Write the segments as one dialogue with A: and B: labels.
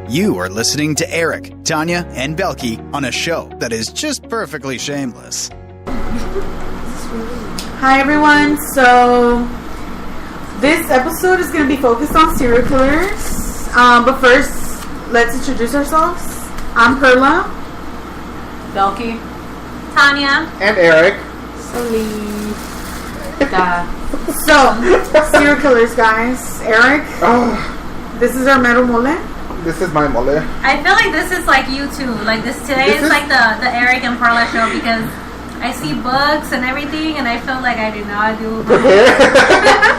A: You are listening to Eric, Tanya, and Belky on a show that is just perfectly shameless.
B: Hi everyone, so this episode is going to be focused on serial killers, but first, let's introduce ourselves. I'm Perla,
C: Belky, Tanya,
D: and Eric.
B: So, serial killers, guys. Eric, this is our mero mole.
D: This is my mole.
C: I feel like this is like you too. Like this today is like the Eric and Perla show because I see books and everything, and I feel like I did not do.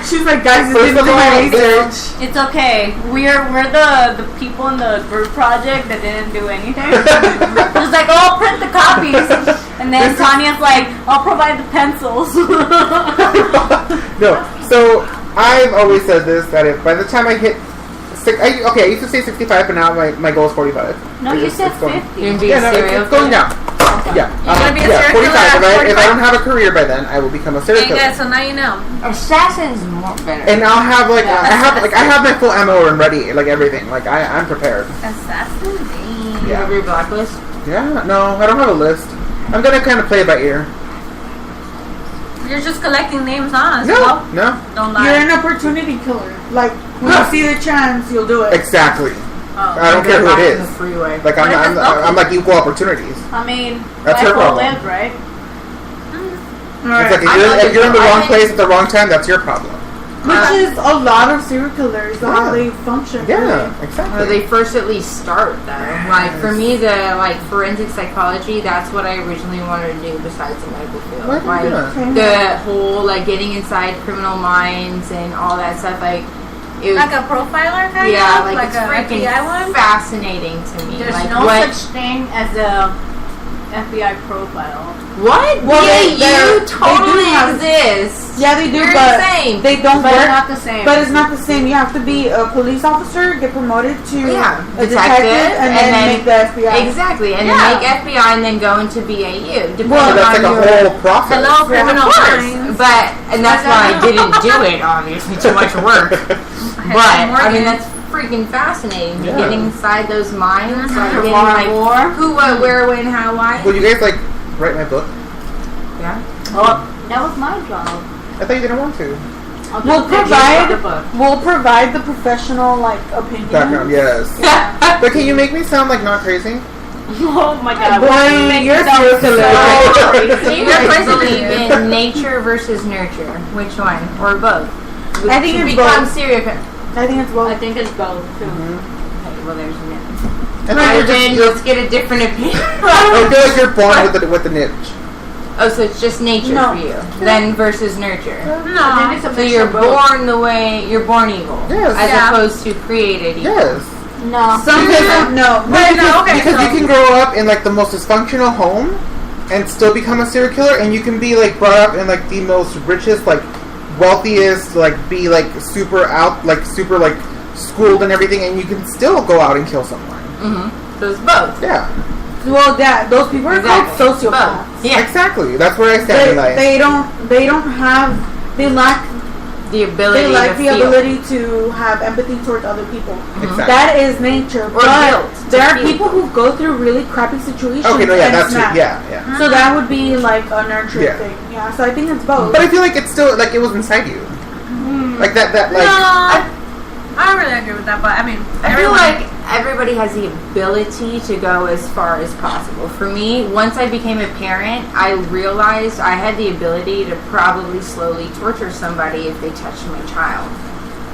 B: She's like, guys, this is my research.
C: It's okay. We're the people in the group project that didn't do anything. Just like, oh, print the copies, and then Tanya's like, I'll provide the pencils.
D: No, so I've always said this, that if by the time I hit I used to say 65, but now my goal is 45.
C: No, you said 50.
D: It's going down.
C: Okay.
D: Yeah,
C: you're gonna be a serial
D: 45.
C: killer.
D: If I don't have a career by then, I will become a serial killer.
C: Yeah, so now you know.
E: Assassin's more better.
D: And I'll have I have my full ammo and ready, like everything. Like I'm prepared.
C: Assassin.
E: You have your blacklist?
D: Yeah, no, I don't have a list. I'm gonna kind of play it by ear.
C: You're just collecting names, huh?
D: No.
C: Don't lie.
B: You're an opportunity killer. Like, when you see the chance, you'll do it.
D: Exactly.
C: Oh.
D: I don't care who it is.
E: The freeway.
D: Like I'm like equal opportunities.
C: I mean,
D: That's her
C: life will
D: problem.
C: live, right?
B: Right.
D: It's like if you're in the wrong place at the wrong time, that's your problem.
B: Which is a lot of serial killers, how they function.
D: Yeah, exactly.
E: Or they first at least start though. Like for me, the forensic psychology, that's what I originally wanted to do besides the medical field. Like the whole getting inside criminal minds and all that stuff. Like it was,
C: like a profiler kind of?
E: Yeah,
C: Like
E: it's
C: a
E: freaking
C: FBI one?
E: fascinating to me.
C: There's
E: like
C: no
E: what,
C: such thing as a FBI profile.
E: What?
B: Well,
E: you
B: they
E: totally
B: do have-
E: exist.
B: Yeah, they do,
E: They're
B: but
E: the same.
B: they don't
C: But
B: work.
C: it's not the same.
B: But it's not the same. You have to be a police officer, get promoted to a detective, and then make the FBI.
E: Exactly, and then make FBI, and then go into BAU.
D: Well, that's like a whole process.
C: Hello, criminal minds.
E: But that's why I didn't do it. Obviously, too much work. But I mean, that's freaking fascinating.
D: Yeah.
E: Getting inside those minds, getting
C: War.
E: who, what, where, when, how, why.
D: Will you guys write my book?
E: Yeah.
C: Oh, that was my job.
D: I thought you didn't want to.
B: We'll provide the professional opinion.
D: Background, yes. But can you make me sound not crazy?
C: Oh my god.
B: Boy, you're serial killer.
E: Do you guys believe in nature versus nurture? Which one, or both?
B: I think
E: to
B: it's
E: become
B: both.
E: serial killer.
B: I think it's both.
C: I think it's both too.
E: Okay, well, there's a niche.
D: And
E: Then let's get a different opinion.
D: I feel like you're born with the niche.
E: Oh, so it's just nature for you, then versus nurture.
C: No, I think it's a
E: So you're born you're born evil, as opposed to created evil.
D: Yes.
C: No.
B: Some people no.
D: Because you can grow up in the most dysfunctional home and still become a serial killer, and you can be brought up in the most richest, wealthiest, be super out, super schooled and everything, and you can still go out and kill someone.
E: Mm-hmm. So it's both.
D: Yeah.
B: Well, those people are called sociopaths.
E: Yeah.
D: Exactly. That's where I stand in life.
B: They lack
E: the ability.
B: They lack the ability to have empathy towards other people.
D: Exactly.
B: That is nature.
E: Or
B: but
E: guilt.
B: there are people who go through really crappy situations.
D: Okay, no, yeah,
B: and
D: that's
B: snap.
D: yeah.
B: So that would be a nurturing thing. Yeah. So I think it's both.
D: But I feel like it's still it was inside you. Like that
C: No. I don't really agree with that, but I mean,
E: I feel like everybody has the ability to go as far as possible. For me, once I became a parent, I realized I had the ability to probably slowly torture somebody if they touched my child.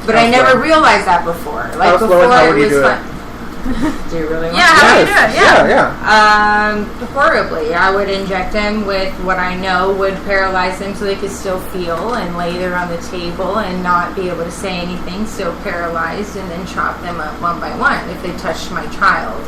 E: But I never realized that before.
D: How slow and how would you do it?
E: Do you really want
C: Yeah,
E: to?
C: how do you do it?
D: Yeah.
E: Horribly. I would inject them with what I know would paralyze them so they could still feel, and lay there on the table and not be able to say anything, still paralyzed, and then chop them up one by one if they touched my child.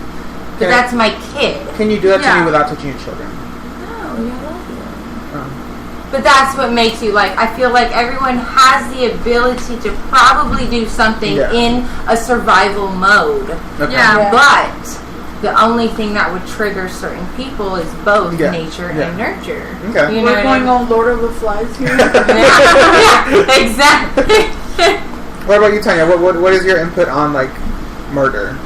E: But that's my kid.
D: Can you do that to me without touching your children?
E: No, you love you. But that's what makes you I feel like everyone has the ability to probably do something in a survival mode.
D: Okay.
C: Yeah.
E: But the only thing that would trigger certain people is both nature and nurture.
D: Okay.
E: You know
B: We're going on Lord of the Flies here.
E: Yeah, exactly.
D: What about you, Tanya? What is your input on murder?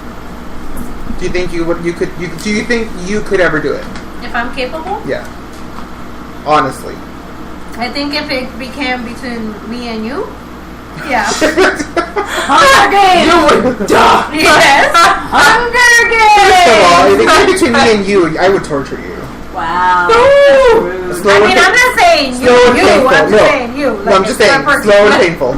D: Do you think you could ever do it?
F: If I'm capable?
D: Yeah. Honestly.
F: I think if it became between me and you, yeah.
C: Hunger Games!
D: You would die.
F: Yes.
C: Hunger
D: First of all, if
C: Games!
D: it came between me and you, I would torture you.
C: Wow.
D: Slow
F: I'm not saying you.
D: slow and painful.
F: I'm
D: No.
F: saying you.
D: No, I'm just saying slow and painful.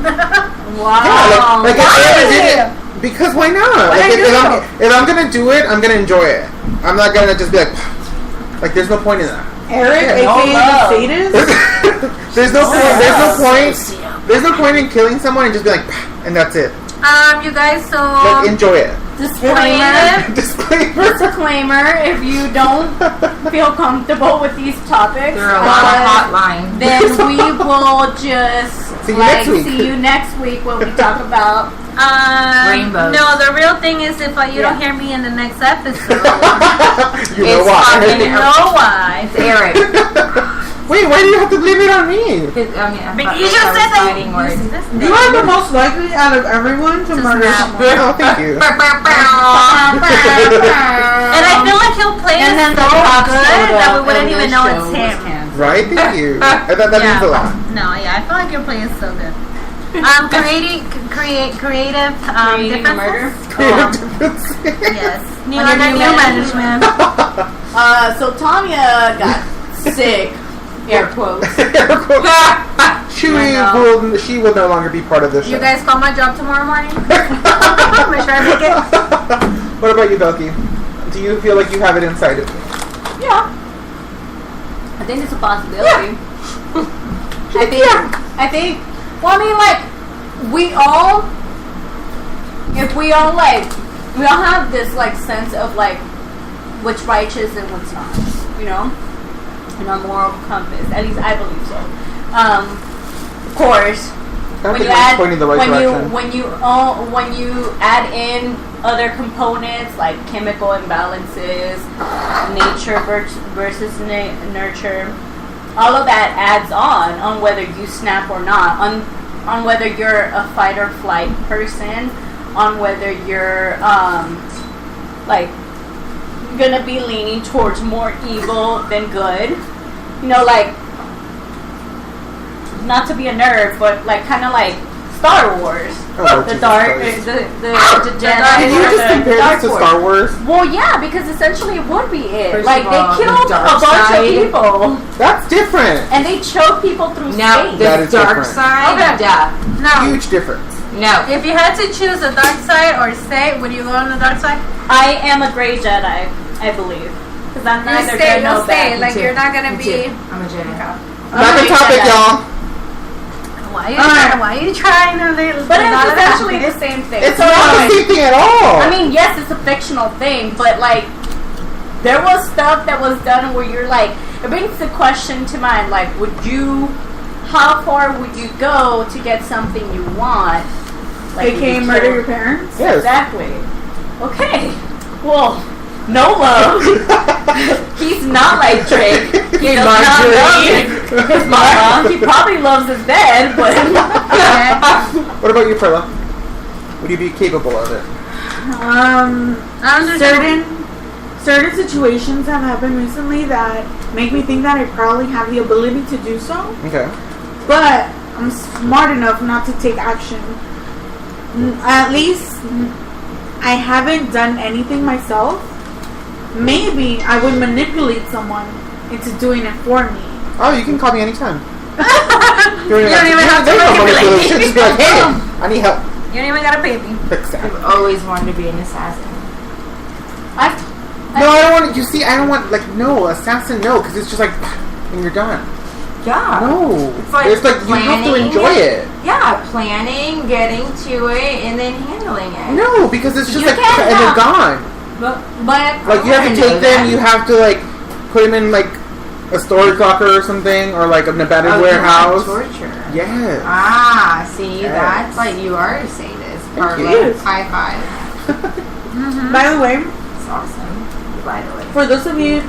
C: Wow.
D: Yeah, like if I ever did
F: Why?
D: it, because why not?
F: Why
D: Like
F: not?
D: if I'm gonna do it, I'm gonna enjoy it. I'm not gonna just be like there's no point in that.
B: Eric,
D: Yeah,
B: aka
C: no
B: the
C: love.
B: sadist.
D: There's no point in killing someone and just be like, and that's it.
F: You guys, so
D: Like enjoy it.
C: Disclaimer.
D: Disclaimer.
C: If you don't feel comfortable with these topics,
E: There are a lot of hotlines.
C: then we will just
D: See you next week.
C: see you next week when we talk about
E: Rainbows.
F: No, the real thing is if you don't hear me in the next episode,
D: You know
E: It's
D: why?
E: fucking
F: you know why.
E: It's Eric.
D: Wait, why do you have to blame it on me?
E: I
F: But
E: thought
F: you
E: those
F: just
E: were
F: said that
E: fighting words.
B: You are the most likely out of everyone to murder
F: snap.
B: someone.
D: Oh, thank you.
F: And I feel like he'll play it so good that we wouldn't even know it's him.
D: Right? Thank you. I thought that means a lot.
F: No, yeah, I feel like you're playing so good. Creative
C: creating a murder.
F: differences. Yes. New management.
C: So Tanya got sick. Air quotes.
D: She will no longer be part of this show.
F: You guys call my job tomorrow morning? Make sure I make it.
D: What about you, Belky? Do you feel like you have it inside of you?
C: Yeah. I think it's a possibility. I think. Well, I mean, like, we all have this like sense of like what's righteous and what's not, you know, in our moral compass. At least I believe so. Of course, when you add in other components like chemical imbalances, nature versus nurture, all of that adds on whether you snap or not, on whether you're a fight or flight person, on whether you're like gonna be leaning towards more evil than good. You know, like, not to be a nerd, but like kind of like Star Wars.
D: Oh,
C: the
D: Jesus
C: dark,
D: Christ.
C: the Jedi.
D: Did you just compare
C: Dark
D: this to
C: Force.
D: Star Wars?
C: Well, yeah, because essentially it would be it.
E: First
C: like
E: of
C: they
E: all,
C: killed
E: the
C: a
E: dark
C: bunch
E: side.
C: of people,
D: That's different.
C: and they choke people through
E: Now,
C: space.
D: That
E: the
D: is
E: dark
D: different.
E: side,
F: Okay.
E: death.
F: No.
D: Huge difference.
E: No.
F: If you had to choose the dark side or stay, would you go on the dark side?
C: I am a gray Jedi, I believe, because I'm
F: You
C: neither
F: stay,
C: good nor
F: you'll stay.
C: bad.
F: Like you're not gonna
E: Me
F: be.
E: too. I'm a Jedi.
D: Back on topic, y'all.
F: Why are you trying to leave?
C: But it's essentially the same thing.
D: It's
C: So,
D: not the
C: like,
D: same thing at all.
C: I mean, yes, it's a fictional thing, but like, there was stuff that was done where you're like, it brings the question to mind, like, how far would you go to get something you want? Like,
B: AKA
C: would you
B: murder
C: kill-
B: your parents.
D: Yes.
C: Exactly. Okay. Well, no love. He's not like Drake. He does
D: not
C: not
D: Drake.
C: love his mama. He probably loves his dad, but
D: What about you, Perla? Would you be capable of it?
B: Certain situations have happened recently that make me think that I probably have the ability to do so,
D: Okay.
B: but I'm smart enough not to take action. At least I haven't done anything myself. Maybe I would manipulate someone into doing it for me.
D: Oh, you can call me anytime.
F: You don't even have to
D: There's no
F: manipulate.
D: manipulation. Just be like, hey, I need help.
F: You don't even got a baby.
D: Exactly.
E: I've always wanted to be an assassin.
D: No, I don't want. You see, I don't want no assassin. No, because it's just like, and you're done.
E: Yeah.
D: No,
E: It's like
D: you have to
E: planning
D: enjoy it.
E: Yeah, planning, getting to it, and then handling it.
D: No, because it's just
C: You
D: like,
C: can't
D: and they're
C: not.
D: gone.
C: but
D: Like you have to
E: I know
D: take them.
E: that.
D: You have to like put them in like a storage locker or something, or like an abandoned
E: Oh,
D: warehouse.
E: torture.
D: Yes.
E: Ah, see,
D: Yes.
E: that's like you are a sadist. Carla.
D: you.
E: High five.
B: By the way,
E: It's awesome. By the way.
B: for those of you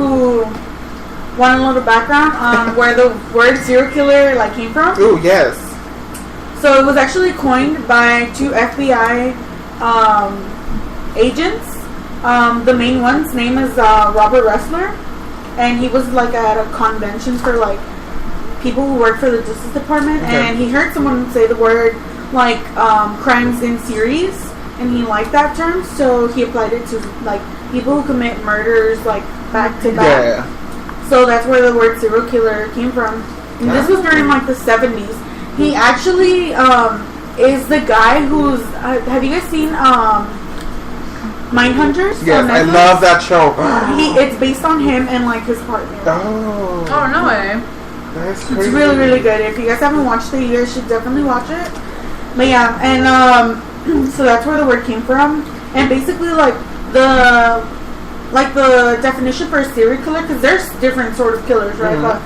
B: who want to know the background on where the word serial killer like came from,
D: Ooh, yes.
B: so it was actually coined by two FBI agents The main one's name is Robert Ressler, and he was like at a convention for like people who work for the Justice Department, and he heard someone say the word like crimes in series, and he liked that term, so he applied it to like people who commit murders like back to back.
D: Yeah.
B: So that's where the word serial killer came from. And this was during like the 70s. He actually is the guy who's. Have you guys seen Mindhunters?
D: Yes, I love that show.
B: It's based on him and like his partner.
D: Oh.
F: Oh, no way.
D: That's crazy.
B: It's really, really good. If you guys haven't watched it, you guys should definitely watch it. But yeah, and so that's where the word came from. And basically, like the definition for a serial killer, because there's different sort of killers, right? But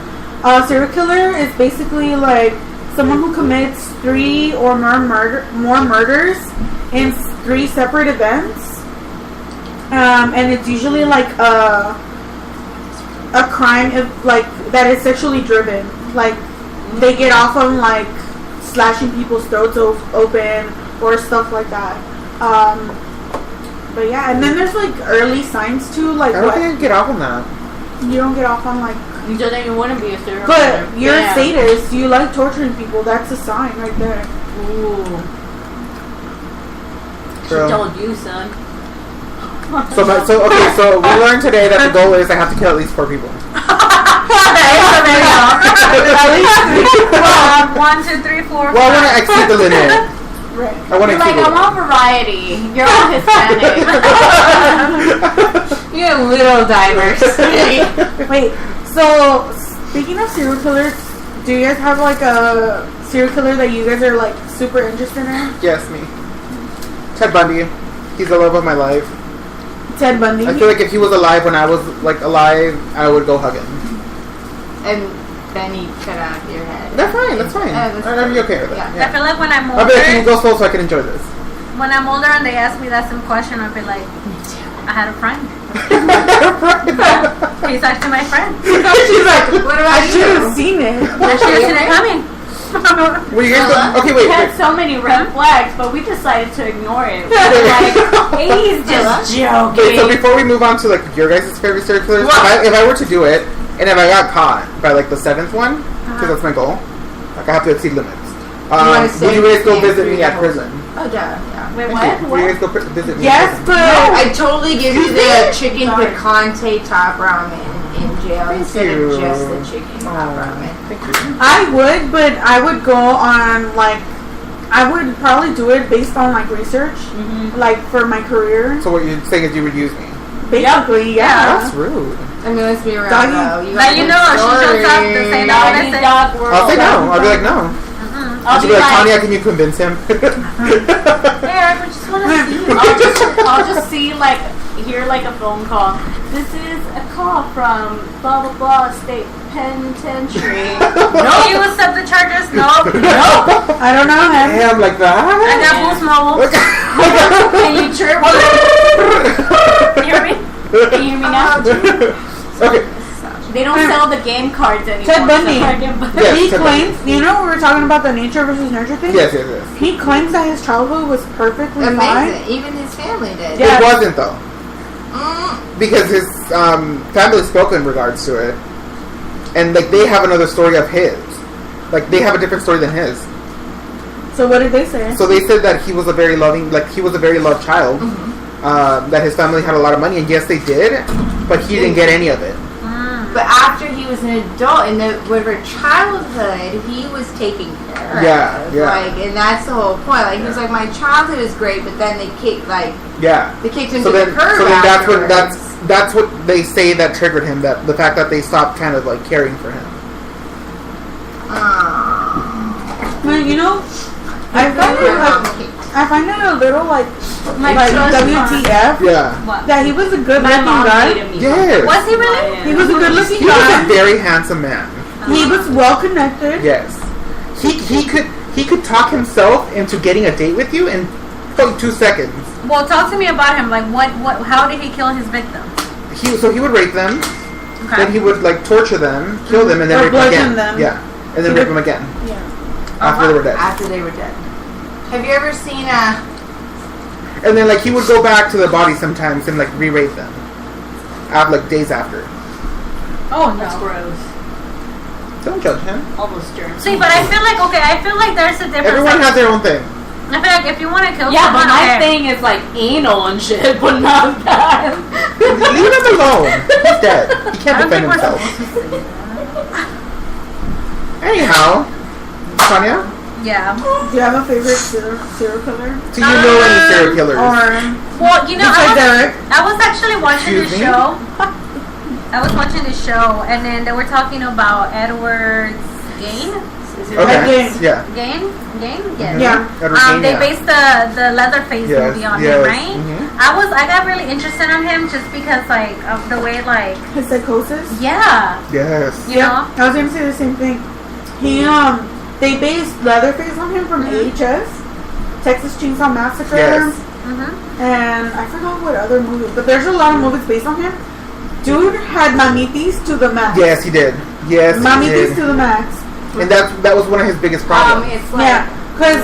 B: a serial killer is basically like someone who commits 3 or more murders in 3 separate events, and it's usually like a crime like that is sexually driven. Like they get off on like slashing people's throats open or stuff like that. But yeah, and then there's like early signs too. Like
D: I don't think I can get off on that.
B: You don't get off on like.
C: So then you wouldn't be a serial killer.
B: But you're a sadist. You like torturing people. That's a sign right there.
C: Ooh. She told you, son.
D: So we learned today that the goal is I have to kill at least 4 people.
F: At least 1, 2, 3, 4.
D: Well, I want to exceed the limit.
B: Right.
D: I want to
C: You're like, I want variety. You're all Hispanic.
E: You're a little diverse.
B: Wait. So speaking of serial killers, do you guys have like a serial killer that you guys are like super interested in?
D: Yes, me. Ted Bundy. He's the love of my life.
B: Ted Bundy.
D: I feel like if he was alive when I was like alive, I would go hug him.
E: And then he cut out your head.
D: That's fine. That's fine. I'd be okay with that.
F: I feel like when I'm
D: I'll be like, can you
F: older,
D: go slow so I can enjoy this?
F: when I'm older and they ask me that same question, I'll be like, I had a friend. He's actually my friend.
B: She's like,
E: What about
B: I
E: you?
B: should have seen it.
F: I should have seen it coming.
D: Were you guys go- okay, wait.
C: We had so many red flags, but we decided to ignore it. We were like, he's just joking.
D: Okay, so before we move on to like your guys' favorite serial killers, if I were to do it, and if I got caught by like the 7th one, because that's my goal, like I have to exceed limits. Would you guys go visit me at prison?
E: Oh, yeah.
C: Wait,
D: Thank you.
C: what?
D: Would you guys go visit me?
B: Yes,
D: at prison?
B: but
E: I totally give you the chicken picante top ramen in jail instead of just the chicken top ramen.
D: Thank you.
B: I would, but I would go on like I would probably do it based on like research, like for my career.
D: So what you're saying is you would use me?
B: Basically, yeah.
D: That's rude.
E: I mean, let's be real
B: Doggy.
E: though.
F: Now you know, she shows up the same day when I say.
C: Dog world.
D: I'll say no. I'll be like no.
C: I'll
D: She'll
C: be
D: be like,
C: like,
D: Tanya, can you convince him?
C: Eric, we just want to see you. I'll just see like hear like a phone call. This is a call from blah blah blah state penitentiary.
F: No, you accept the charges? Nope.
B: I don't know him.
D: Damn, like that?
F: I got Boost Mobile.
C: Can you chirp? Can you hear me? Can you hear me now?
D: Okay.
C: They don't sell the game cards anymore.
B: Ted Bundy.
C: So I can buy-
D: Yes,
B: He
D: Ted
B: claims, you know, we were talking about the nature versus nurture thing.
D: Yes.
B: He claims that his childhood was perfectly
E: Amazing.
B: fine.
E: Even his family did.
B: Yeah.
D: It wasn't though, because his family spoke in regards to it, and like they have another story of his. Like they have a different story than his.
B: So what did they say?
D: So they said that he was a very loving, like he was a very loved child. That his family had a lot of money, and yes, they did, but he didn't get any of it.
E: But after he was an adult, in the whatever childhood, he was taken care of.
D: Yeah.
E: Like, and that's the whole point. Like, he was like, my childhood was great, but then they kicked him
D: So
E: to
D: then,
E: the curb.
D: that's what they say that triggered him. That the fact that they stopped kind of like caring for him.
B: Well, you know, I find it a little like WTF
D: Yeah.
B: that he was a good
C: My
B: looking
C: mom
B: guy.
C: hated me.
D: Yes.
F: Was he really?
B: He was a good looking
D: He was a
B: guy.
D: very handsome man.
B: He was well connected.
D: Yes. He could talk himself into getting a date with you in probably 2 seconds.
F: Well, talk to me about him. Like, how did he kill his victims?
D: He would rape them,
F: Okay.
D: then he would like torture them, kill them, and then
B: Or
D: rape them again.
B: bludgeon them.
D: Yeah, and then rape them again
B: Yeah.
D: after they were dead.
E: After they were dead. Have you ever seen
D: And then, like, he would go back to the body sometimes and, like, re-rape them. Like, days after.
C: Oh, no. That's gross.
D: Don't judge him.
C: All those germs.
F: See, but I feel like, there's a difference.
D: Everyone has their own thing.
F: I feel like if you want to kill
C: yeah,
F: someone,
C: but my thing is, like, anal and shit, but not that.
D: Leave him alone. He's dead. He can't defend himself. Anyhow, Tanya?
F: Yeah.
B: Do you have a favorite serial killer?
D: Do you know any serial killers?
F: Well, you know,
B: Derek.
F: I was actually watching
D: Excuse
F: this
D: me?
F: show. I was watching this show, and then they were talking about Edward Gain.
D: Okay. Yeah.
F: Gain? Yes.
B: Yeah.
F: They based the Leatherface movie on him, right?
D: Mm-hmm.
F: I got really interested in him just because, like, of the way, like,
B: his psychosis.
F: Yeah.
D: Yes.
F: You know?
B: I was gonna say the same thing. They based Leatherface on him from AHS, Texas Chainsaw Massacre.
D: Yes.
B: And I forgot what other movie, but there's a lot of movies based on him. Dude had mamitis to the max.
D: Yes, he did. Yes,
B: mamitis
D: he did.
B: to the max.
D: And that was one of his biggest problems.
C: It's like
B: because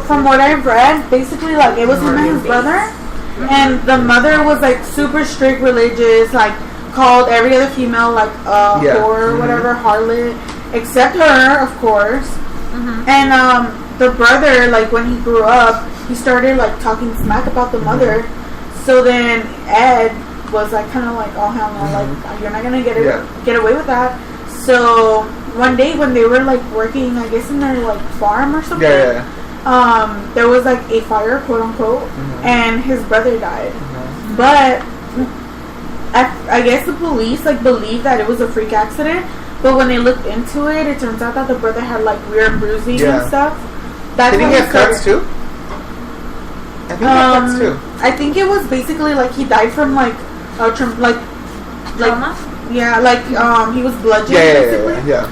B: from what I've read, basically like it was him and his brother, and the mother was like super strict religious, like called every other female like whore or whatever, harlot, except her, of course. And the brother, like when he grew up, he started like talking smack about the mother. So then Ed was like kind of like, oh hell no, like you're not gonna get away with that. So one day when they were like working, I guess in their like farm or something, there was like a fire, quote unquote, and his brother died. But I guess the police like believed that it was a freak accident. But when they looked into it, it turns out that the brother had like weird bruising and stuff. Did
D: he get cuts too? I think he had cuts too.
B: I think it was basically like he died from like trauma. Yeah, like he was bludgeoned basically.
D: Yeah.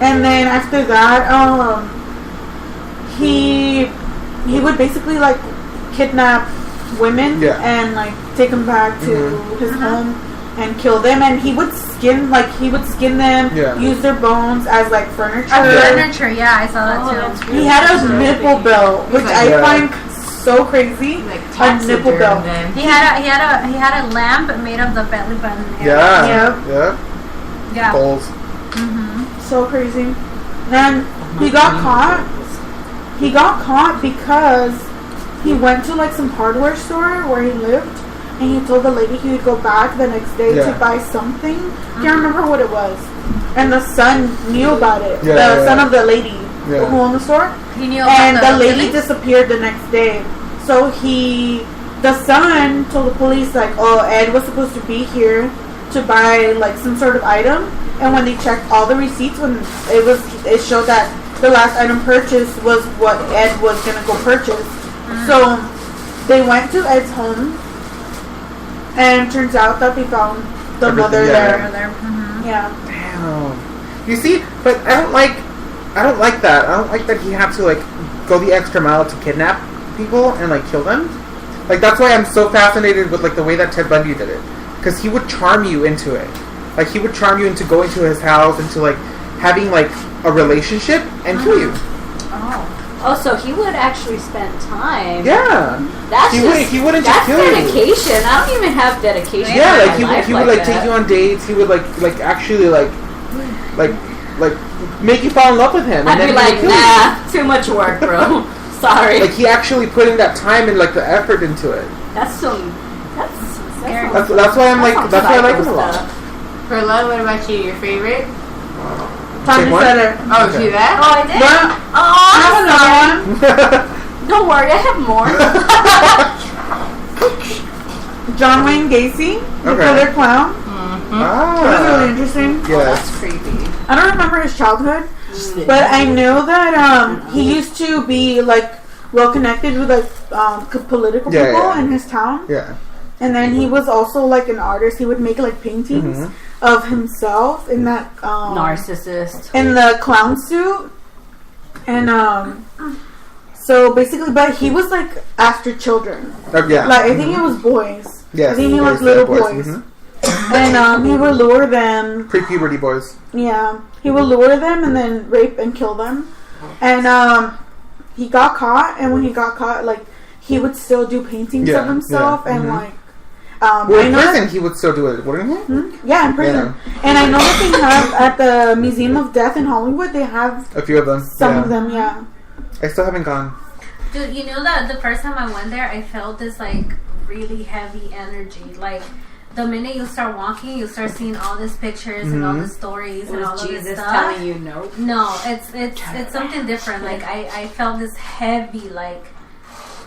B: And then after that, he would basically like kidnap women and like take them back to his home and kill them, and he would skin them, use their bones as like furniture.
F: Furniture, yeah, I saw that too.
B: He had a nipple belt, which I find so crazy. Like a nipple belt.
F: He had a lamp made of the belly button
B: area.
F: Yeah.
D: Balls.
B: So crazy. And he got caught. He got caught because he went to like some hardware store where he lived, and he told the lady he would go back the next day to buy something. Can't remember what it was. And the son knew about it. The son of the lady who owned the store.
F: He knew
B: and the lady disappeared the next day. So the son told the police like, oh, Ed was supposed to be here to buy like some sort of item. And when they checked all the receipts, when it showed that the last item purchased was what Ed was gonna go purchase. So they went to Ed's home, and turns out that they found the mother there. Yeah.
D: Damn. You see, but I don't like that. I don't like that he had to like go the extra mile to kidnap people and like kill them. Like that's why I'm so fascinated with like the way that Ted Bundy did it, because he would charm you into it. Like he would charm you into going to his house, into like having like a relationship and kill you.
C: Oh, so he would actually spend time.
D: Yeah. He wouldn't just kill you.
C: That's dedication. I don't even have dedication.
D: Yeah, like he would like take you on dates. He would like actually like make you fall in love with him.
C: I'd be like, nah, too much work, bro. Sorry.
D: Like he actually put in that time and like the effort into it.
C: That's scary.
D: That's why I'm like. That's why I like him a lot.
E: Perla, what about you? Your favorite?
B: Tanya said it.
E: Oh, see that?
C: Oh, I did?
B: I have another one.
C: Don't worry, I have more.
B: John Wayne Gacy, the killer clown. It was really interesting.
D: Yeah,
C: that's creepy.
B: I don't remember his childhood, but I know that he used to be like well connected with like political people in his town.
D: Yeah.
B: And then he was also like an artist. He would make like paintings of himself in that
C: narcissist
B: in the clown suit, and so basically, but he was like after children. Like I think it was boys. I think he was little boys. And he would lure them.
D: Pre-puberty boys.
B: Yeah, he would lure them and then rape and kill them. And he got caught, and when he got caught, like he would still do paintings of himself and like.
D: Well, in prison, he would still do it, wouldn't he?
B: Mm-hmm. Yeah, in prison. Yeah. And I know that they have at the Museum of Death in Hollywood. They have
D: a few of them.
B: Some of them, yeah.
D: I still haven't gone.
F: Dude, you know that the first time I went there, I felt this like really heavy energy. Like the minute you start walking, you start seeing all these pictures and all the stories and all of this stuff.
E: Telling you no?
F: No, it's something different. Like I felt this heavy like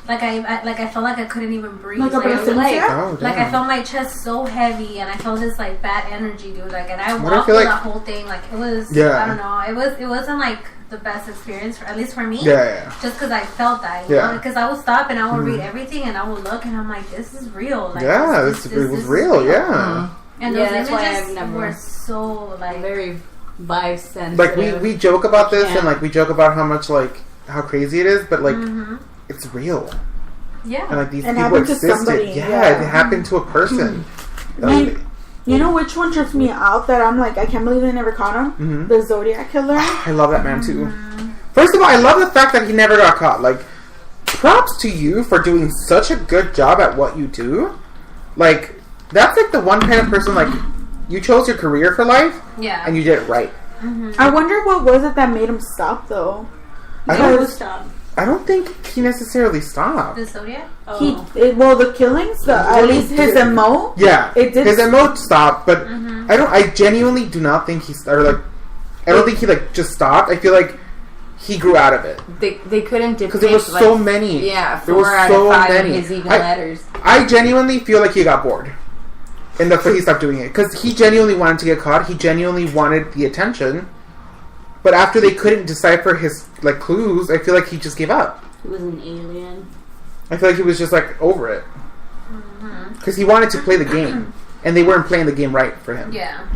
F: I felt like I couldn't even breathe. Like I felt my chest so heavy, and I felt this like bad energy, dude. Like, and I walked through the whole thing. Like it was, I don't know. It wasn't like the best experience, at least for me. Just because I felt that, you know, because I would stop and I would read everything and I would look and I'm like, this is real. Like,
D: this was real. Yeah.
F: And those images were so like
E: very vibe sensitive.
D: Like we joke about this and like we joke about how much like how crazy it is, but like. It's real.
F: Yeah.
D: And like these people existed. Yeah, it happened to a person.
B: You know which one trips me out that I'm like, I can't believe they never caught him? The Zodiac Killer.
D: I love that man too. First of all, I love the fact that he never got caught. Like, props to you for doing such a good job at what you do. Like, that's like the one kind of person, like, you chose your career for life.
F: Yeah.
D: And you did it right.
B: I wonder what was it that made him stop though?
D: I don't think he necessarily stopped.
F: The Zodiac?
B: Oh. The killings, at least his MO.
D: Yeah,
B: it did.
D: His MO stopped, but I genuinely do not think he started. Like, I don't think he like just stopped. I feel like he grew out of it.
E: They couldn't
D: because there were so many.
E: Yeah, 4
D: there were
E: out
D: so
E: of 5
D: many.
E: of his even letters.
D: I genuinely feel like he got bored, and that's why he stopped doing it. Because he genuinely wanted to get caught. He genuinely wanted the attention. But after they couldn't decipher his like clues, I feel like he just gave up.
C: He was an alien.
D: I feel like he was just like over it because he wanted to play the game, and they weren't playing the game right for him.
F: Yeah.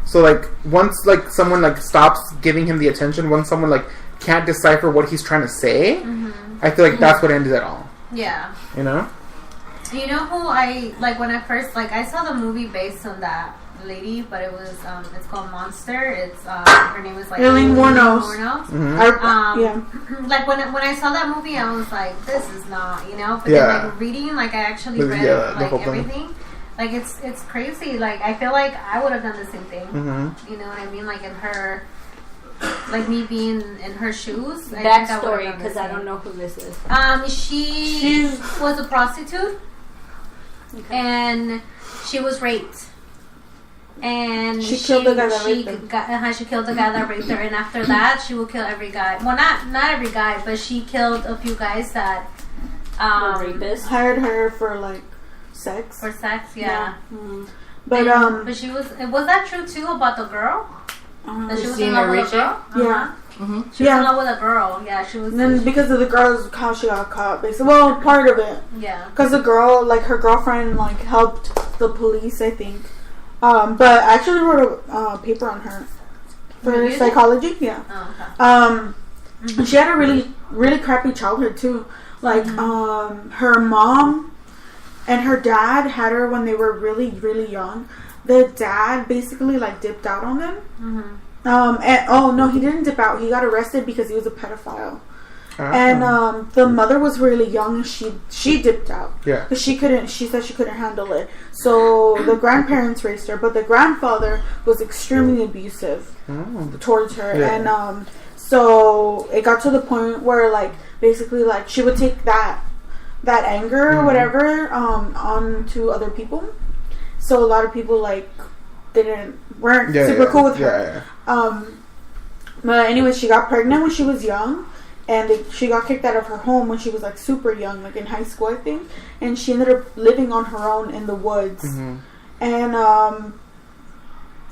D: So like once like someone like stops giving him the attention, once someone like can't decipher what he's trying to say, I feel like that's what ended it all.
F: Yeah.
D: You know.
F: You know who I like when I first like I saw the movie based on that lady, but it was it's called Monster. It's her name is like
B: Aileen Wuornos.
F: Like when I saw that movie, I was like, this is not, you know. But then like reading, like I actually read like everything. Like it's crazy. Like I feel like I would have done the same thing. You know what I mean? Like in her, like me being in her shoes.
C: Backstory, because I don't know who this is.
F: She was a prostitute, and she was raped. And
B: she killed the guy that raped her.
F: She killed the guy that raped her, and after that, she will kill every guy. Well, not every guy, but she killed a few guys that
C: rapists
B: hired her for like sex.
F: For sex, yeah.
B: But
F: she was that true too about the girl? That she was in love with a girl?
B: Yeah.
F: She was in love with a girl. Yeah, she was.
B: And then because of the girl's how she got caught, basically. Well, part of it.
F: Yeah.
B: Because the girl, like her girlfriend, like helped the police, I think. But I actually wrote a paper on her for psychology. Yeah.
F: Oh, okay.
B: She had a really, really crappy childhood too. Like, her mom and her dad had her when they were really, really young. The dad basically like dipped out on them. And he didn't dip out. He got arrested because he was a pedophile. And the mother was really young. She dipped out.
D: Yeah.
B: Because she said she couldn't handle it. So the grandparents raised her, but the grandfather was extremely abusive towards her. Yeah. And so it got to the point where like basically like she would take that anger or whatever on to other people. So a lot of people like weren't super cool with her. But anyway, she got pregnant when she was young. And she got kicked out of her home when she was like super young, like in high school, I think. And she ended up living on her own in the woods. And I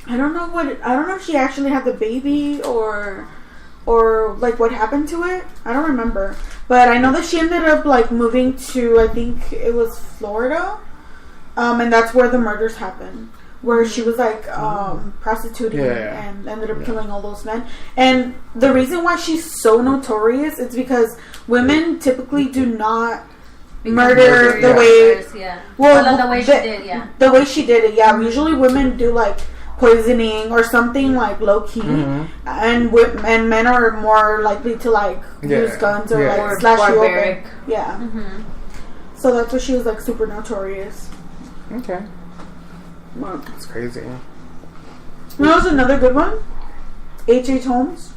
B: don't know if she actually had the baby or like what happened to it. I don't remember. But I know that she ended up like moving to, I think it was Florida. And that's where the murders happened. Where she was like prostituting and ended up killing all those men. And the reason why she's so notorious is because women typically do not murder the way
F: the way she did.
B: The way she did it, Usually women do like poisoning or something like low key, and men are more likely to like use guns or like slash you open. So that's why she was like super notorious.
D: Okay. That's crazy.
B: You know, was another good one? H.H. Holmes.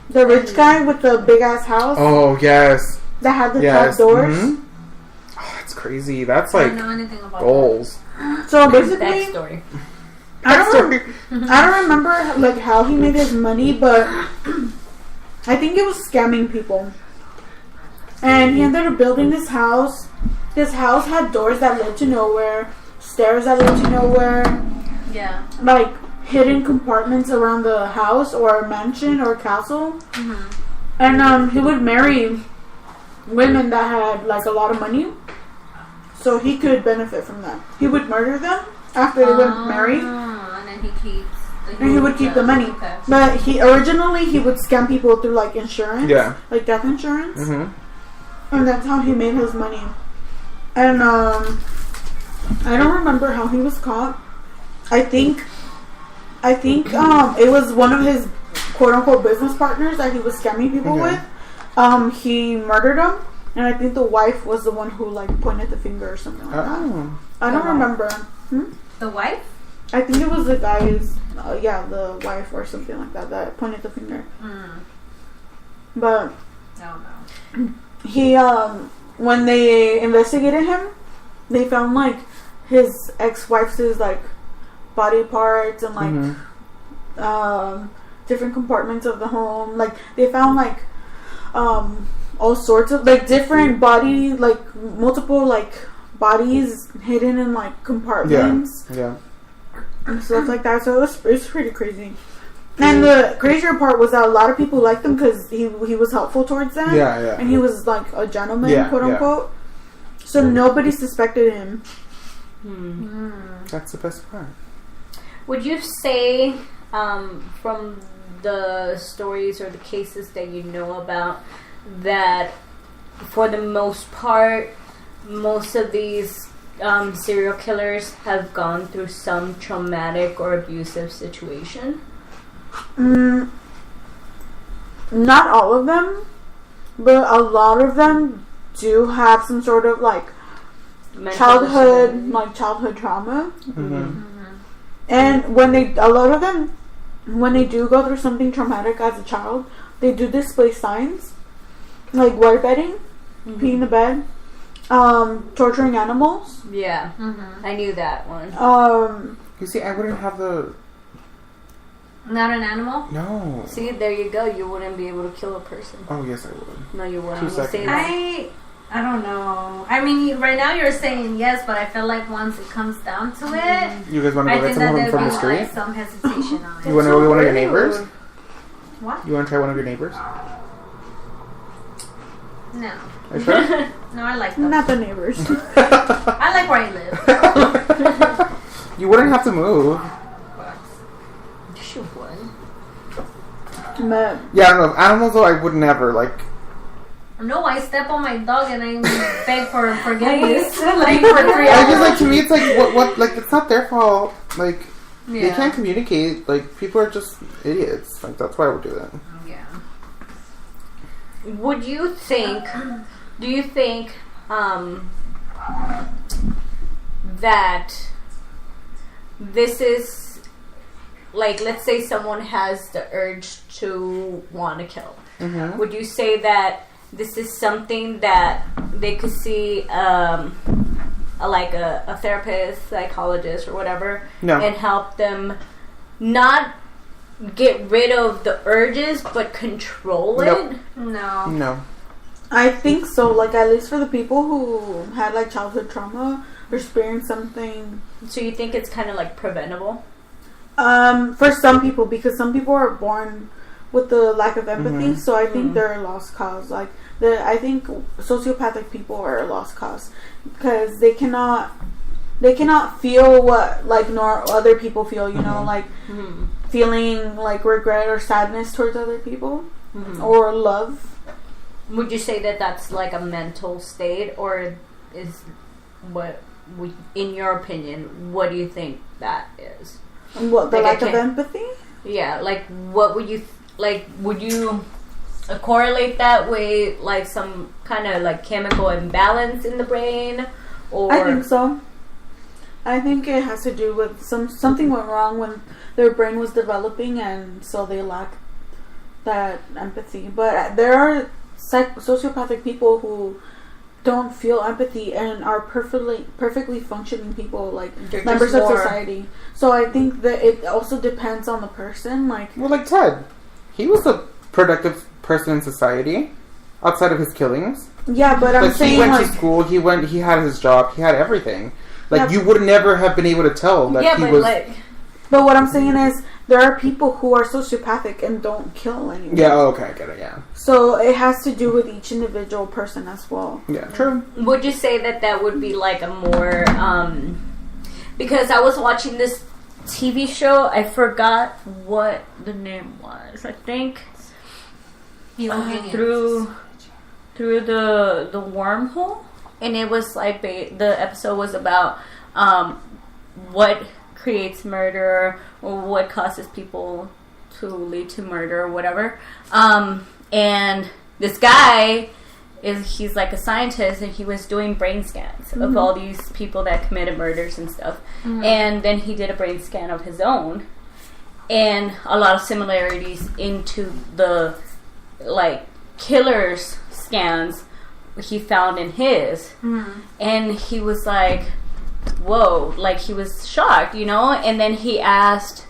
B: The rich guy with the big ass house.
D: Oh, yes.
B: That had the top doors.
D: Mm-hmm. Oh, that's crazy. That's like
F: I don't know anything about
D: goals.
B: So basically,
C: backstory.
B: I don't remember like how he made his money, but I think it was scamming people. And he ended up building this house. This house had doors that led to nowhere, stairs that led to nowhere.
F: Yeah.
B: Like hidden compartments around the house or mansion or castle.
F: Mm-hmm.
B: And he would marry women that had like a lot of money, so he could benefit from that. He would murder them after they were married,
F: and then
B: he would keep the money.
F: Okay.
B: But he would scam people through like insurance, like death insurance, and that's how he made his money. And I don't remember how he was caught. I think it was one of his quote unquote business partners that he was scamming people with. He murdered him, and I think the wife was the one who like pointed the finger or something like that. I don't remember.
F: The wife?
B: I think it was the guy's, the wife or something like that pointed the finger. But he, when they investigated him, they found like his ex-wife's like body parts and like different compartments of the home. Like they found like all sorts of like different body, like multiple like bodies hidden in like compartments.
D: Yeah.
B: And stuff like that. So it was pretty crazy. And the crazier part was that a lot of people liked him because he was helpful towards them.
D: Yeah.
B: And he was like a gentleman, quote unquote. So nobody suspected him.
D: That's the best part.
C: Would you say, from the stories or the cases that you know about, that for the most part, most of these serial killers have gone through some traumatic or abusive situation?
B: Not all of them, but a lot of them do have some sort of like childhood trauma. And a lot of them, when they do go through something traumatic as a child, they do display signs like waterbedding, peeing in the bed, torturing animals.
C: Yeah, I knew that one.
D: You see, I wouldn't have the.
F: Not an animal?
D: No.
C: See, there you go. You wouldn't be able to kill a person.
D: Oh, yes, I would.
C: No, you wouldn't.
D: 2 seconds.
F: I don't know. I mean, right now you're saying yes, but I feel like once it comes down to it,
D: you guys want to go get someone from the street?
F: Like some hesitation on it.
D: You want to go get one of your neighbors?
F: What?
D: You want to try one of your neighbors?
F: No.
D: Are you sure?
F: No, I like them.
B: Not the neighbors.
F: I like where I live.
D: You wouldn't have to move.
C: You would.
D: Yeah, I don't know. Animals, though, I would never, like...
F: No, I step on my dog and I beg for forgiveness. Like, for 3 hours.
D: I just, like, to me, it's like, what, like, it's not their fault. Like, they can't communicate. Like, people are just idiots. Like, that's why I would do that.
F: Yeah.
C: Would you think... Do you think, that this is... Like, let's say someone has the urge to want to kill. Would you say that this is something that they could see, a therapist, psychologist, or whatever, and help them not get rid of the urges, but control it?
B: No. I think so. Like, at least for the people who had like childhood trauma or experienced something.
C: So you think it's kind of like preventable?
B: For some people, because some people are born with the lack of empathy, so I think they're a lost cause. Like, I think sociopathic people are a lost cause because they cannot feel what like other people feel. You know, like feeling like regret or sadness towards other people or love.
C: Would you say that that's like a mental state, or is in your opinion, what do you think that is?
B: What, the lack of empathy?
C: Yeah, like what would you would you correlate that with like some kind of like chemical imbalance in the brain? Or
B: I think so. I think it has to do with something went wrong when their brain was developing, and so they lack that empathy. But there are sociopathic people who don't feel empathy and are perfectly functioning people, like members of society. So I think that it also depends on the person. Like
D: Ted, he was a productive person in society outside of his killings.
B: Yeah, but I'm saying
D: he went to school. He had his job. He had everything. You would never have been able to tell that he was.
B: But what I'm saying is, there are people who are sociopathic and don't kill anyone.
D: Yeah, okay, I get it, yeah.
B: So it has to do with each individual person as well.
D: Yeah, true.
C: Would you say that would be like a more, because I was watching this TV show, I forgot what the name was. I think through the wormhole, and it was like the episode was about what creates murder or what causes people to lead to murder or whatever. And this guy he's like a scientist, and he was doing brain scans of all these people that committed murders and stuff. And then he did a brain scan of his own, and a lot of similarities into the like killer's scans he found in his. And he was like, whoa, like he was shocked, and then he asked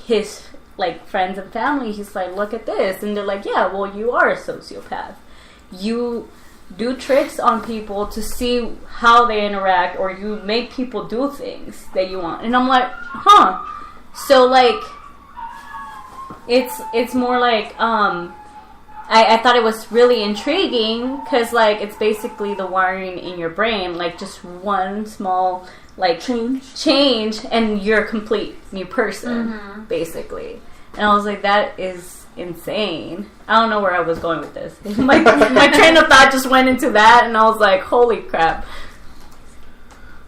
C: his like friends and family, he's like, look at this, and they're like, yeah, well, you are a sociopath. You do tricks on people to see how they interact, or you make people do things that you want. And I'm like, huh. So like it's more like I thought it was really intriguing, because like it's basically the wiring in your brain, like just one small like change and you're a complete new person, basically. And I was like, that is insane. I don't know where I was going with this. My train of thought just went into that, and I was like, holy crap.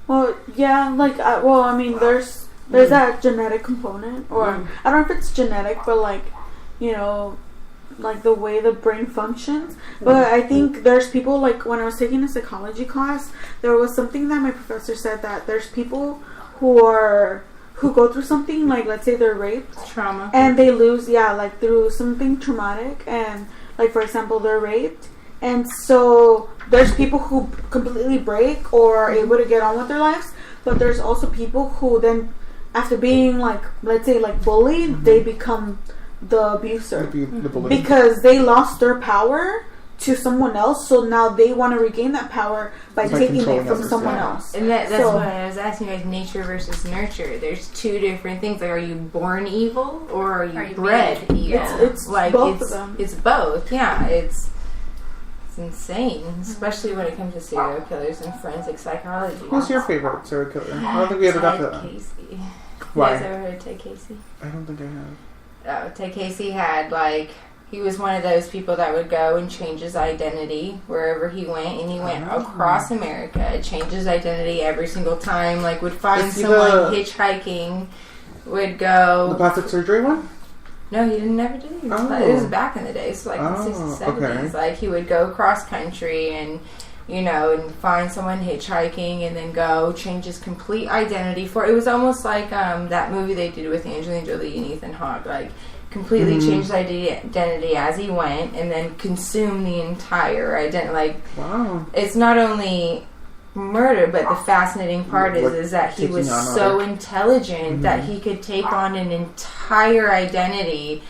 B: Well, yeah, like I mean, there's that genetic component, or I don't know if it's genetic, but like, like the way the brain functions. But I think there's people, like when I was taking a psychology class, there was something that my professor said, that there's people who go through something, like let's say they're raped,
E: trauma,
B: and they lose, like through something traumatic, and like for example they're raped, and so there's people who completely break or are able to get on with their lives. But there's also people who then, after being like, let's say like bullied, they become the abuser, because they lost their power to someone else, so now they want to regain that power by taking it from someone else.
E: And that's what I was asking you guys, nature versus nurture. There's two different things. Like, are you born evil or are you bred evil?
B: It's like both of them.
E: It's both. Yeah, it's insane, especially when it comes to serial killers and forensic psychology.
D: Who's your favorite serial killer? I don't think we ever got to that.
E: Casey.
D: Why?
E: You guys ever heard of Ted Casey?
D: I don't think I have.
E: Ted Casey had he was one of those people that would go and change his identity wherever he went, and he went across America, changed his identity every single time, like would find someone hitchhiking, would go...
D: The plastic surgery one?
E: No, he never did. It was back in the day, so like in the 60s, 70s. Okay. Like he would go cross country and, and find someone hitchhiking and then go change his complete identity for... It was almost like that movie they did with Angelina Jolie and Ethan Hawke, like... completely changed identity as he went, and then consumed the entire identity. Like, wow. It's not only murder, but the fascinating part is that he was so intelligent that he could take on an entire identity,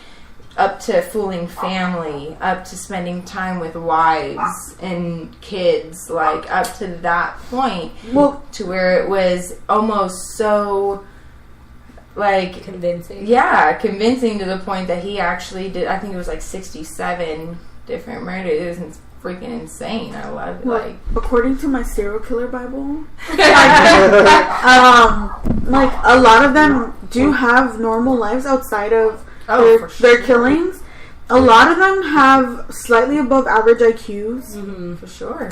E: up to fooling family, up to spending time with wives and kids, like up to that point, to where it was almost so... like
C: convincing
E: to the point that he actually did, I think it was like 67 different murders. It was freaking insane. I love it. Like,
B: according to my serial killer Bible, like a lot of them do have normal lives outside of their killings. A lot of them have slightly above average IQs.
E: For sure.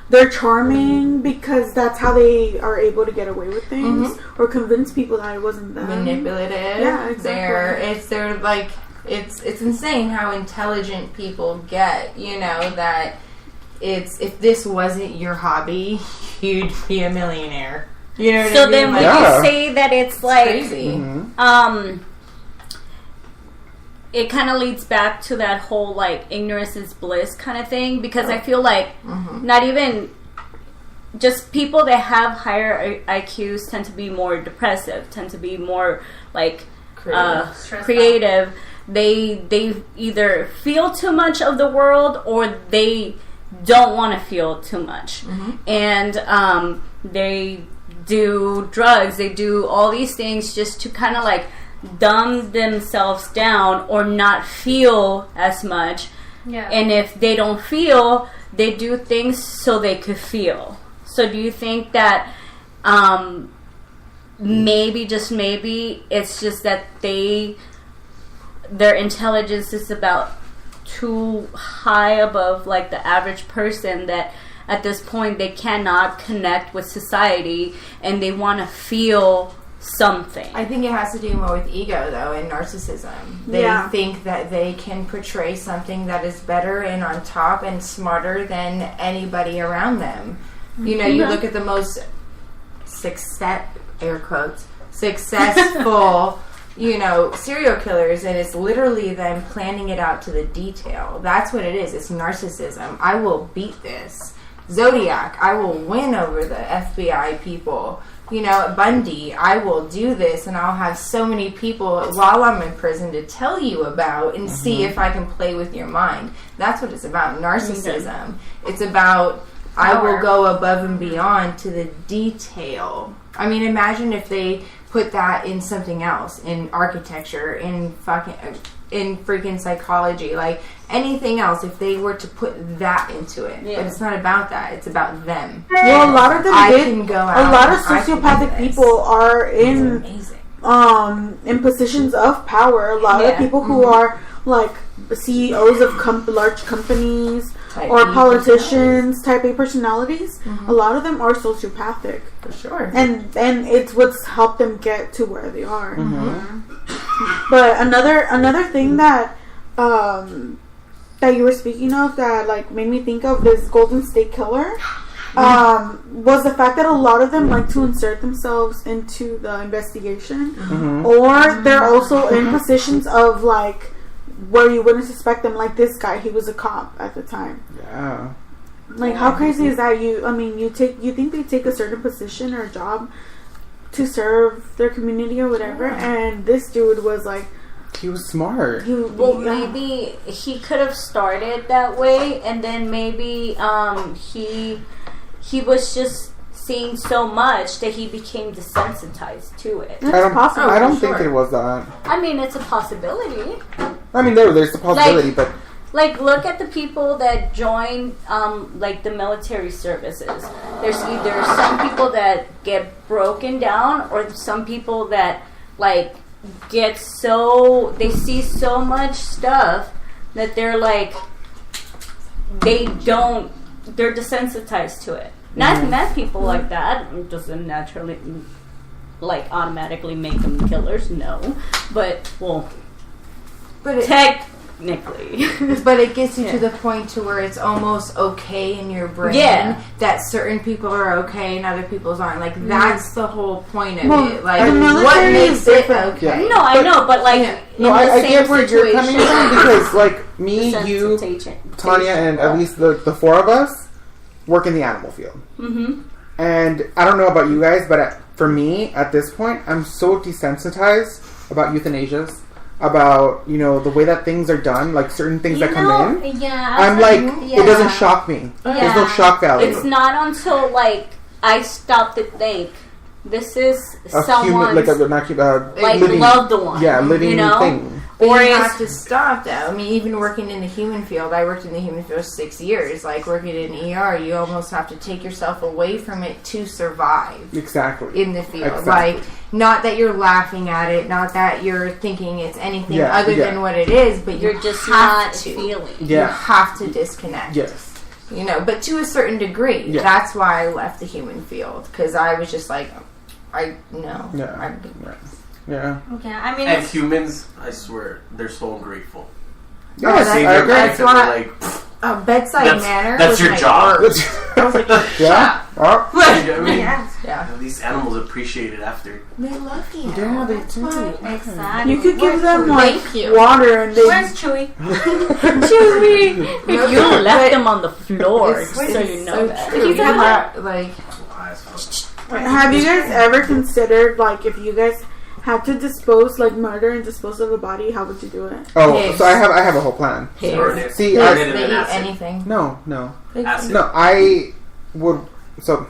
B: They're charming because that's how they are able to get away with things, or convince people that it wasn't them.
E: Manipulative.
B: Yeah, exactly.
E: They're like, It's insane how intelligent people get, you know, that if this wasn't your hobby, you'd be a millionaire. You know what I mean?
C: So then would you say that it's like
E: crazy.
C: It kind of leads back to that whole like ignorance is bliss kind of thing, because I feel like not even just people that have higher IQs tend to be more depressive, tend to be more like creative. They either feel too much of the world or they don't want to feel too much, and they do drugs, they do all these things just to kind of like dumb themselves down or not feel as much. And if they don't feel, they do things so they could feel. So do you think that maybe, just maybe, it's just that their intelligence is about too high above like the average person, that at this point they cannot connect with society and they want to feel something?
E: I think it has to do more with ego, though, and narcissism. They think that they can portray something that is better and on top and smarter than anybody around them. You know, you look at the most air quotes, successful, you know, serial killers, and it's literally them planning it out to the detail. That's what it is. It's narcissism. I will beat this. Zodiac, I will win over the FBI people. You know, Bundy, I will do this, and I'll have so many people while I'm in prison to tell you about and see if I can play with your mind. That's what it's about, narcissism. It's about, I will go above and beyond to the detail. I mean, imagine if they put that in something else, in architecture, in freaking psychology, like anything else, if they were to put that into it. But it's not about that, it's about them.
B: Well, a lot of them a lot of sociopathic people are in positions of power. A lot of people who are like CEOs of large companies type or politicians, type A personalities, a lot of them are sociopathic.
E: For sure.
B: And it's what's helped them get to where they are. But another thing that you were speaking of that like made me think of this Golden State Killer was the fact that a lot of them like to insert themselves into the investigation, or they're also in positions of like where you wouldn't suspect them. Like this guy, he was a cop at the time.
D: Yeah.
B: Like how crazy is that? You think they take a certain position or job to serve their community or whatever, and this dude was like,
D: he was smart.
C: Maybe he could have started that way, and then maybe he was just seeing so much that he became desensitized to it.
B: That's possible.
D: I don't think it was that.
C: I mean, it's a possibility.
D: I mean, there's a possibility, but
C: like, look at the people that join, like, the military services. There's either some people that get broken down, or some people that, like, they see so much stuff that they're, like, they're desensitized to it. Not met people like that doesn't naturally, like, automatically make them killers, no. But technically.
E: But it gets you to the point to where it's almost okay in your brain that certain people are okay and other people's aren't. Like, that's the whole point of it. Like, what makes it okay?
C: Yeah. No, I know, but like,
D: I get where you're coming from, because like me, you, Tanya, and at least the four of us work in the animal field. And I don't know about you guys, but for me, at this point, I'm so desensitized about euthanasias, about, you know, the way that things are done, like certain things that come in. I'm like, it doesn't shock me. There's no shock value.
C: It's not until, like, I stop to think, this is someone's,
D: living,
C: loved one.
D: Yeah, living thing.
E: Or you have to stop, though. I mean, even working in the human field, I worked in the human field 6 years. Like, working in ER, you almost have to take yourself away from it to survive.
D: Exactly.
E: In the field. Like, not that you're laughing at it, not that you're thinking it's anything other than what it is, but
C: you're just not feeling.
E: You have to disconnect.
D: Yes.
E: You know, but to a certain degree. Yeah. That's why I left the human field. Because I was just like,
D: Yeah.
F: Okay, I mean,
G: And humans, I swear, they're so ungrateful.
D: Yes,
G: Save
D: I
G: their
D: agree.
G: life and
E: why-
G: they're like,
E: A bedside manner.
G: that's
E: was
G: your
E: my
G: job.
E: worst. I was like,
D: Yeah. Oh.
G: you know what I mean?
F: yeah,
E: yeah.
G: These animals appreciate it after.
E: They love you.
D: Yeah, they
E: That's
D: do.
E: why.
F: exactly.
B: You could give them
E: Thank
B: like
E: you.
B: water and they.
F: Where's Chewy?
C: Chewy. You left him on the floor,
E: It's
C: so you know
E: so
C: that.
E: true.
C: He's
E: You
C: a
E: have, like,
B: Have you guys ever considered like if you guys had to dispose like murder and dispose of a body, how would you do it?
D: Oh,
E: Pigs.
D: so I have a whole plan.
G: Burn it.
D: See,
G: Burn
D: I-
G: it in
E: they
G: an
E: eat
G: acid.
E: anything.
D: No.
G: Acid.
D: No, I would. So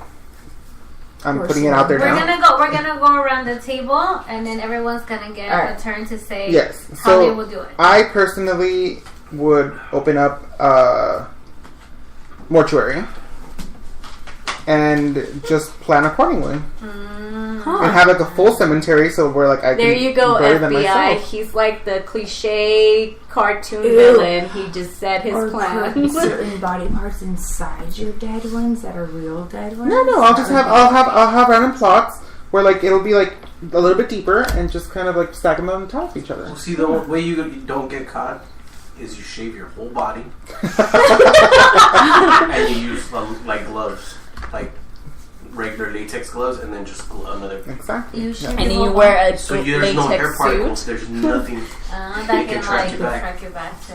D: I'm putting it out there
F: We're
D: now.
F: gonna go around the table, and then everyone's gonna get
E: All right.
F: a turn to say
D: Yes.
F: how they
D: So
F: will do it.
D: I personally would open up a mortuary and just plan accordingly. And have like a full cemetery, so where like I
C: There
D: can
C: you go,
D: bury them
C: FBI.
D: myself.
C: He's like the cliche cartoon
B: Ew.
C: villain. He just said his
E: Or
C: plan.
E: put certain body parts inside your dead ones that are real dead ones.
D: No, I'll have random plots where like it'll be like a little bit deeper and just kind of like stack them on top of each other.
G: Well, see, the way you don't get caught is you shave your whole body and you use like gloves, like regular latex gloves, and then just another.
D: Exactly.
F: You should
C: And then you wear a
G: So there's no hair
C: latex
G: particles.
C: suit.
G: There's nothing.
F: that
G: They
F: can
G: can track
F: like
G: you back.
F: track you back too.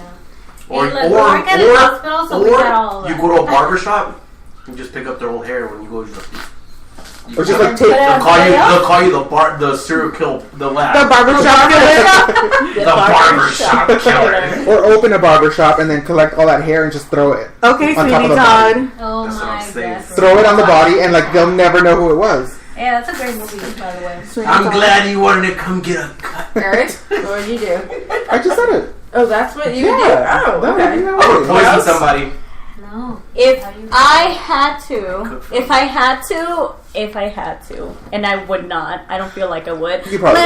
G: Or
F: Hey, look, we work at a hospital, so we got all of
G: you
F: that.
G: go to a barber shop and just pick up their old hair when you go.
D: Or just like take
G: They'll call you the serial kill, the lab.
B: The barbershop killer.
G: The barbershop killer.
D: or open a barber shop and then collect all that hair and just throw it.
B: Okay,
D: On top of
B: Sweeney
D: the
B: Todd.
F: Oh
G: That's what
F: my
G: I'm saying.
F: god.
D: Throw it on the body and like they'll never know who it was.
F: Yeah, that's a great movie, by the way.
B: Sweeney
G: I'm
B: Todd.
G: glad you wanted to come get a cut.
E: Eric, what would you do?
D: I just said it.
E: Oh, that's what you
D: Yeah.
E: would do? Oh,
D: That would
E: okay.
D: be how
G: I would
D: it is.
G: poison somebody.
F: No.
C: If
F: How do you-
C: I had to, and I would not. I don't feel like I would.
D: You probably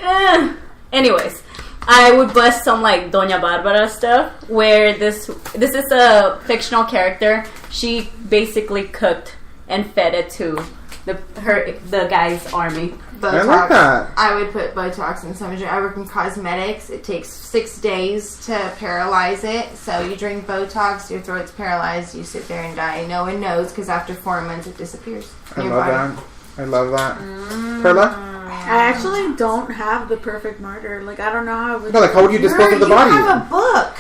C: But, anyways, I would bust some like Doña Barbara stuff. Where this is a fictional character. She basically cooked and fed it to the guy's army.
E: Botox.
D: I like that.
E: I would put Botox in cemetery. I work in cosmetics. It takes 6 days to paralyze it. So you drink Botox, your throat's paralyzed, you sit there and die. No one knows because after 4 months it disappears.
D: I
E: in your
D: love
E: body.
D: that. I love that. Perla?
B: I actually don't have the perfect murder. Like I don't know how I would.
D: No, like how would you dispose of the body?
E: You have a book.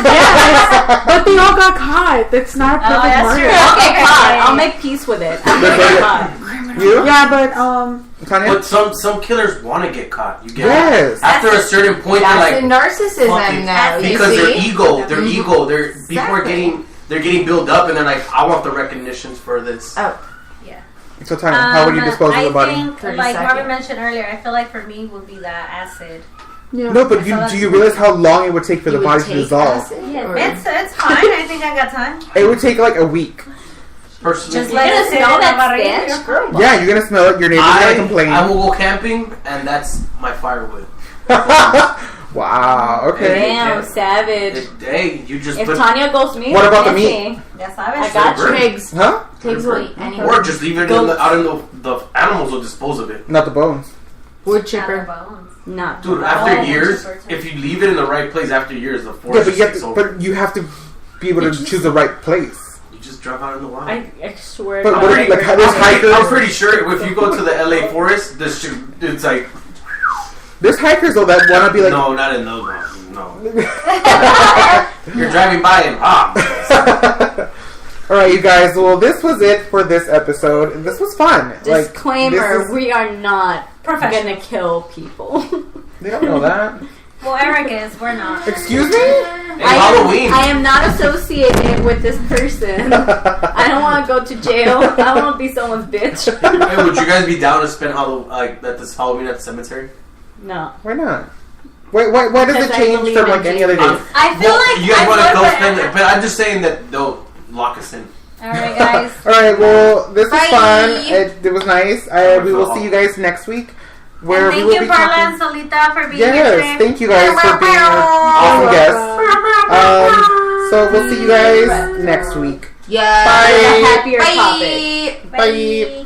B: Yes, but they all got caught. That's not a perfect
F: that's
B: murder.
F: true.
C: I'll get caught. I'll make peace with it. I'll get caught.
D: You?
B: Yeah, but
D: Tanya?
G: But some killers want to get caught. You get
D: Yes.
G: after a certain point, they're
E: That's
G: like
E: the narcissism,
G: fucking-
E: though. You
G: because
E: see?
G: their ego, people are getting built up, and they're like, I want the recognitions for this.
E: Oh,
D: So Tanya, how would you dispose of the body?
F: I think,
E: 30
F: like
E: seconds.
F: Marvin mentioned earlier, I feel like for me would be that acid.
B: yeah.
D: No, but do you realize how long it would take for
E: you
D: the
E: would
D: body to
E: take
D: dissolve?
E: acid,
F: Yeah,
E: or-
F: it's fine. I think I got time.
D: It would take like a week.
G: Personally,
F: Just let
C: You're
F: it
C: gonna
F: sit
C: smell
F: in
C: that
F: the barriga.
C: stench, girl.
D: Yeah, you're gonna smell it. Your neighbor's gonna complain.
G: I will go camping, and that's my firewood.
D: Wow. Okay.
C: Damn, savage.
G: Hey, you just
C: If
G: put,
C: Tanya goes me,
D: What about the
C: me?
F: Yes,
C: I got you.
E: Pigs.
D: Huh?
E: Pigs will eat anything.
G: or just leave it out in the animals will dispose of it.
D: Not the bones.
E: Wood
F: Not the
E: chipper.
F: bones.
C: Not.
G: Dude,
F: Oh,
G: after years,
F: chipper, too.
G: if you leave it in the right place after years, the
D: Yeah,
G: forest
D: but you have
G: takes
D: to.
G: over.
D: But you have to be able to choose the right place.
G: You just drop out in the wild.
C: I swear.
D: But
C: to
D: what
C: God.
D: if, like, how there's hikers?
G: I'm pretty sure if you go to the LA forest, it's like
D: There's hikers though that want to be like.
G: no, not in those ones. No, you're driving by and
D: All right, you guys. Well, this was it for this episode. This was fun.
C: Disclaimer:
D: Like, this is-
C: we are not
F: Professional.
C: gonna kill people.
D: they don't know that.
F: Well, Eric is. We're not.
D: Excuse me.
G: Halloween.
C: I am not associated with this person. I don't want to go to jail. I don't want to be someone's bitch.
G: Hey, would you guys be down to spend at this Halloween at the cemetery?
C: No.
D: Why not? Why does it
C: Because I
D: change
C: believe
D: from
C: in
D: like any other day?
F: I feel like
G: you guys
F: I
G: want to
F: would,
G: go
F: but-
G: spend it, but I'm just saying that they'll lock us in.
F: All right, guys.
D: All right. Well, this was
E: Bye.
D: fun. It was nice. We will see you guys next week. Where
F: And
D: we
F: thank
D: will
F: you,
D: be
F: Perla and
D: talking.
F: Solita, for being here
D: Yes,
F: today.
D: thank you guys for being awesome guests. So we'll see you guys next week.
E: Yeah.
D: Bye.
C: A happier
E: Bye.
C: topic.
D: Bye.